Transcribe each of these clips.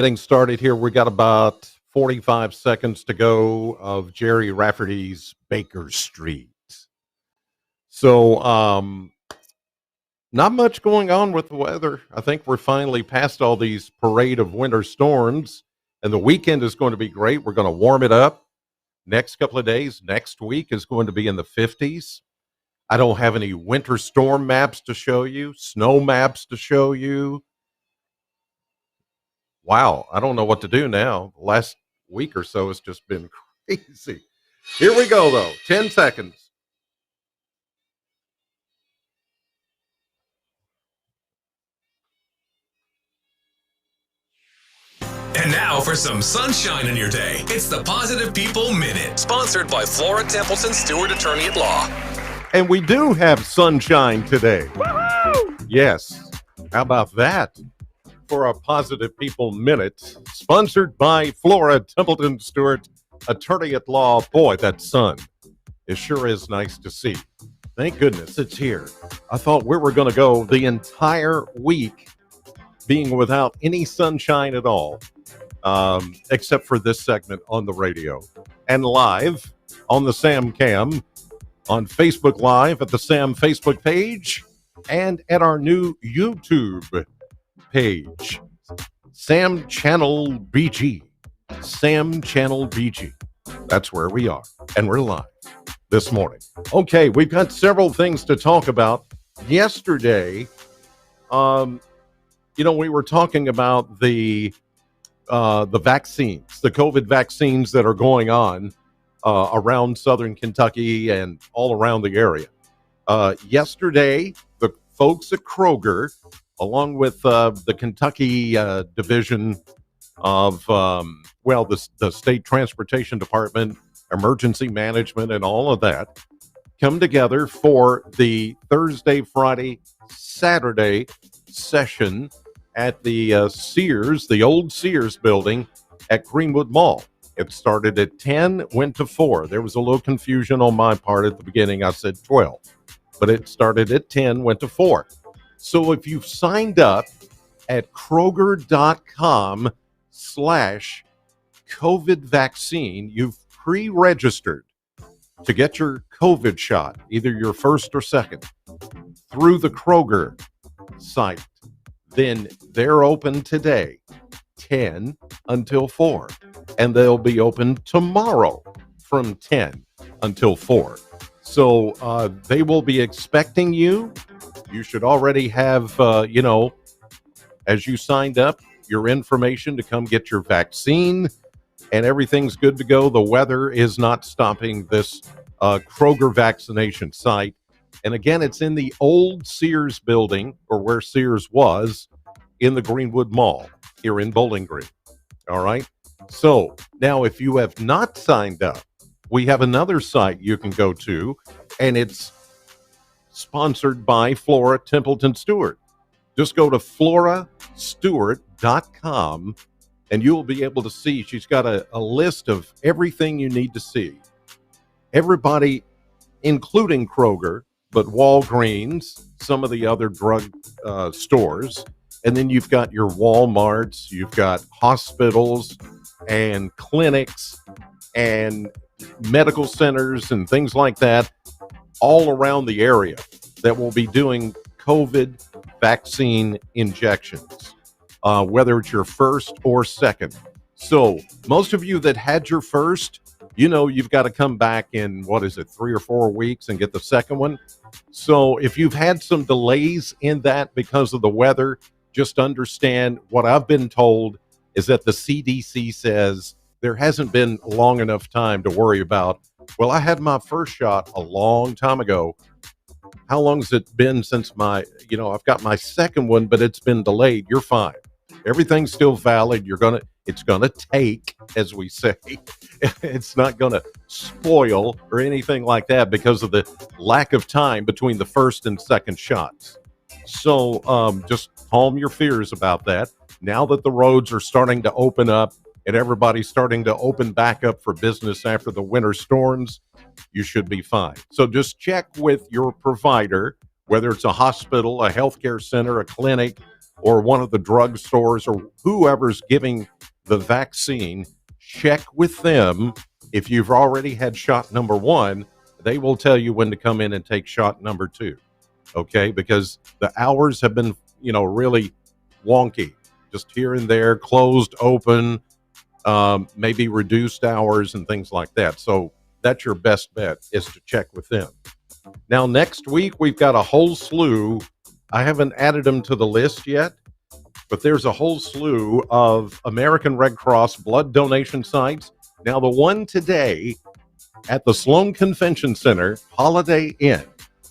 Getting started here. We got about 45 seconds to go of Jerry Rafferty's Baker Street. So, not much going on with the weather. I think we're finally past all these parade of winter storms, and the weekend is going to be great. We're going to warm it up. Next couple of days, next week is going to be in the 50s. I don't have any winter storm maps to show you, snow maps to show you. Wow, I don't know what to do now. The last week or so has just been crazy. Here we go, though. 10 seconds. And now for some sunshine in your day. It's the Positive People Minute, sponsored by Flora Templeton Stewart Attorney at Law. And we do have sunshine today. Woohoo! Yes. How about that? For our Positive People Minute, sponsored by Flora Templeton Stewart Attorney at Law. Boy, that sun, it sure is nice to see. Thank goodness it's here. I thought we were going to go the entire week being without any sunshine at all, except for this segment on the radio and live on the Sam Cam, on Facebook Live at the Sam Facebook page, and at our new YouTube page, Sam Channel BG. Sam Channel BG. That's where we are, and we're live this morning. Okay, we've got several things to talk about. Yesterday, we were talking about the vaccines, the COVID vaccines that are going on around Southern Kentucky and all around the area. Yesterday, the folks at Kroger, along with the Kentucky division of, the State Transportation Department, Emergency Management, and all of that, come together for the Thursday, Friday, Saturday session at the Sears, the old Sears building at Greenwood Mall. It started at 10, went to 4. There was a little confusion on my part at the beginning. I said 12, but it started at 10, went to 4. So if you've signed up at Kroger.com/COVID vaccine, you've pre-registered to get your COVID shot, either your first or second, through the Kroger site, then they're open today, 10 until 4. And they'll be open tomorrow from 10 until 4. So they will be expecting you. You should already have, as you signed up, your information to come get your vaccine, and everything's good to go. The weather is not stopping this Kroger vaccination site. And again, it's in the old Sears building, or where Sears was, in the Greenwood Mall here in Bowling Green. All right. So now, if you have not signed up, we have another site you can go to, and it's sponsored by Flora Templeton Stewart. Just go to florastewart.com, and you'll be able to see. She's got a list of everything you need to see. Everybody, including Kroger, but Walgreens, some of the other drug stores, and then you've got your Walmarts, you've got hospitals and clinics and medical centers and things like that all around the area that will be doing COVID vaccine injections, whether it's your first or second. So most of you that had your first, you've got to come back in, 3 or 4 weeks and get the second one. So if you've had some delays in that because of the weather, just understand what I've been told is that the CDC says there hasn't been long enough time to worry about, well, I had my first shot a long time ago. How long has it been since I've got my second one, but it's been delayed? You're fine. Everything's still valid. It's going to take, as we say, it's not going to spoil or anything like that because of the lack of time between the first and second shots. So just calm your fears about that. Now that the roads are starting to open up and everybody's starting to open back up for business after the winter storms, you should be fine. So just check with your provider, whether it's a hospital, a healthcare center, a clinic, or one of the drugstores or whoever's giving the vaccine, check with them. If you've already had shot number one, they will tell you when to come in and take shot number two. Okay, because the hours have been, really wonky, just here and there, closed, open, maybe reduced hours and things like that. So that's your best bet, is to check with them. Now, next week, we've got a whole slew. I haven't added them to the list yet, but there's a whole slew of American Red Cross blood donation sites. Now, the one today at the Sloan Convention Center, Holiday Inn,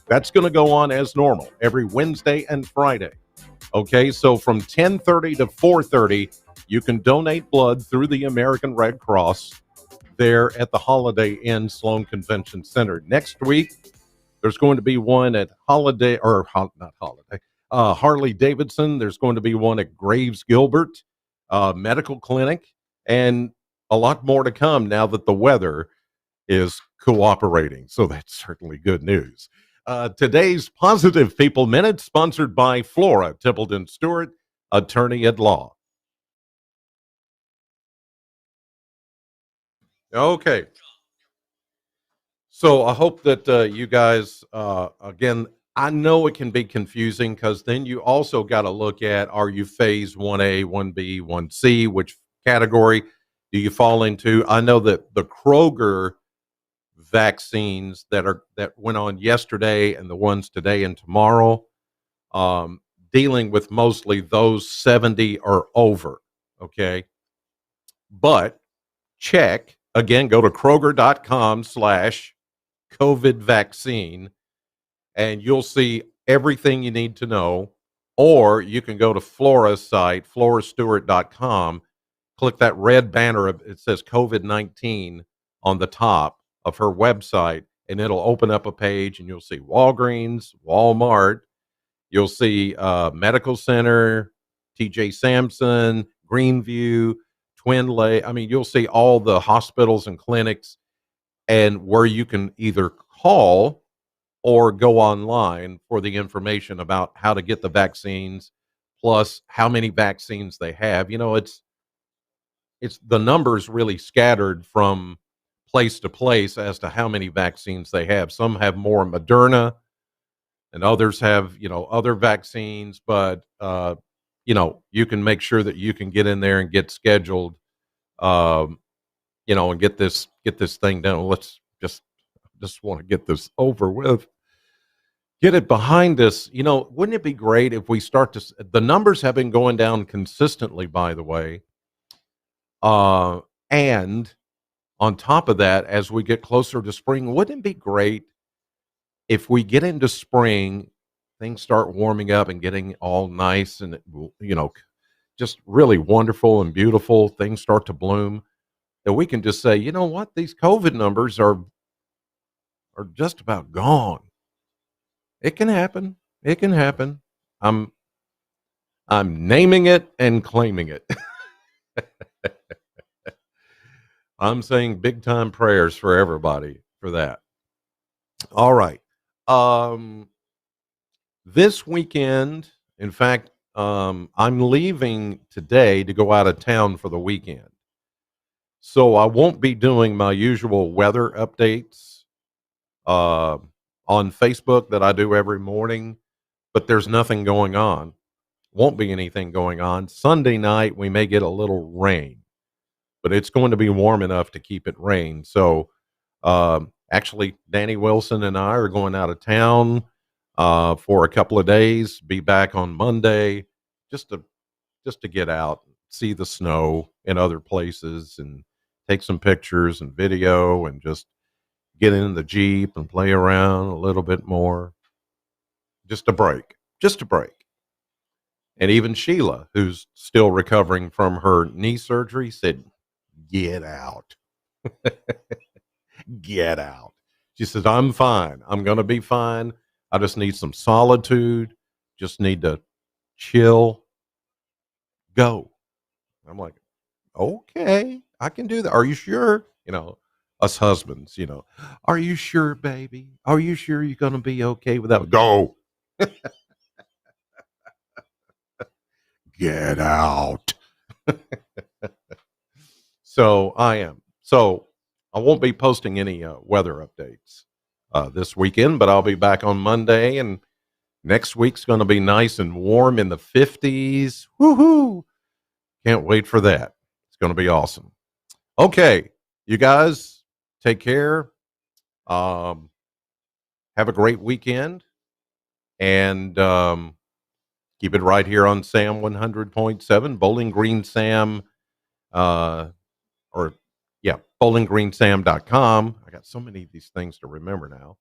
that's going to go on as normal every Wednesday and Friday. Okay, so from 10:30 to 4:30, you can donate blood through the American Red Cross there at the Holiday Inn Sloan Convention Center. Next week, there's going to be one at Harley Davidson. There's going to be one at Graves Gilbert Medical Clinic, and a lot more to come now that the weather is cooperating. So that's certainly good news. Today's Positive People Minute, sponsored by Flora Templeton Stewart, attorney at law. Okay. So I hope that you guys, again, I know it can be confusing because then you also got to look at, are you phase 1A, 1B, 1C? Which category do you fall into? I know that the Kroger vaccines that went on yesterday and the ones today and tomorrow, dealing with mostly those 70 or over. Okay. But check again, go to Kroger.com/COVID vaccine, and you'll see everything you need to know. Or you can go to Flora's site, florastewart.com, click that red banner, it says COVID-19 on the top of her website, and it'll open up a page, and you'll see Walgreens, Walmart, you'll see Medical Center, TJ Sampson, Greenview, Twin Lake. I mean, you'll see all the hospitals and clinics, and where you can either call or go online for the information about how to get the vaccines, plus how many vaccines they have. It's the numbers really scattered from place to place as to how many vaccines they have. Some have more Moderna, and others have, other vaccines, but you can make sure that you can get in there and get scheduled, and get this thing done. Let's just want to get this over with, get it behind us. Wouldn't it be great if we start to, the numbers have been going down consistently, by the way. And on top of that, as we get closer to spring, wouldn't it be great if we get into spring, things start warming up and getting all nice and, just really wonderful and beautiful, things start to bloom, that we can just say, you know what, these COVID numbers are just about gone. It can happen. It can happen. I'm naming it and claiming it. I'm saying big time prayers for everybody for that. All right. This weekend, in fact, I'm leaving today to go out of town for the weekend. So I won't be doing my usual weather updates on Facebook that I do every morning, but there's nothing going on. Won't be anything going on. Sunday night, we may get a little rain, but it's going to be warm enough to keep it rain. So actually, Danny Wilson and I are going out of town for a couple of days, be back on Monday, just to get out, see the snow in other places, and take some pictures and video, and just get in the Jeep and play around a little bit more. Just a break. And even Sheila, who's still recovering from her knee surgery, said, "Get out." Get out. She says, "I'm fine. I'm going to be fine. I just need some solitude. Just need to chill. Go." I'm like, "Okay, I can do that. Are you sure?" Us husbands, "Are you sure, baby? Are you sure you're going to be okay with that?" Go. Get out. So I am. So I won't be posting any weather updates this weekend, but I'll be back on Monday, and next week's going to be nice and warm in the 50s. Woohoo! Can't wait for that. It's going to be awesome. Okay, you guys, take care. Have a great weekend, and keep it right here on Sam 100.7, Bowling Green Sam, bowlinggreensam.com. I got so many of these things to remember now.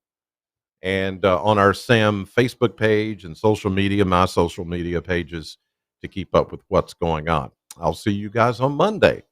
And on our Sam Facebook page and social media, my social media pages, to keep up with what's going on. I'll see you guys on Monday.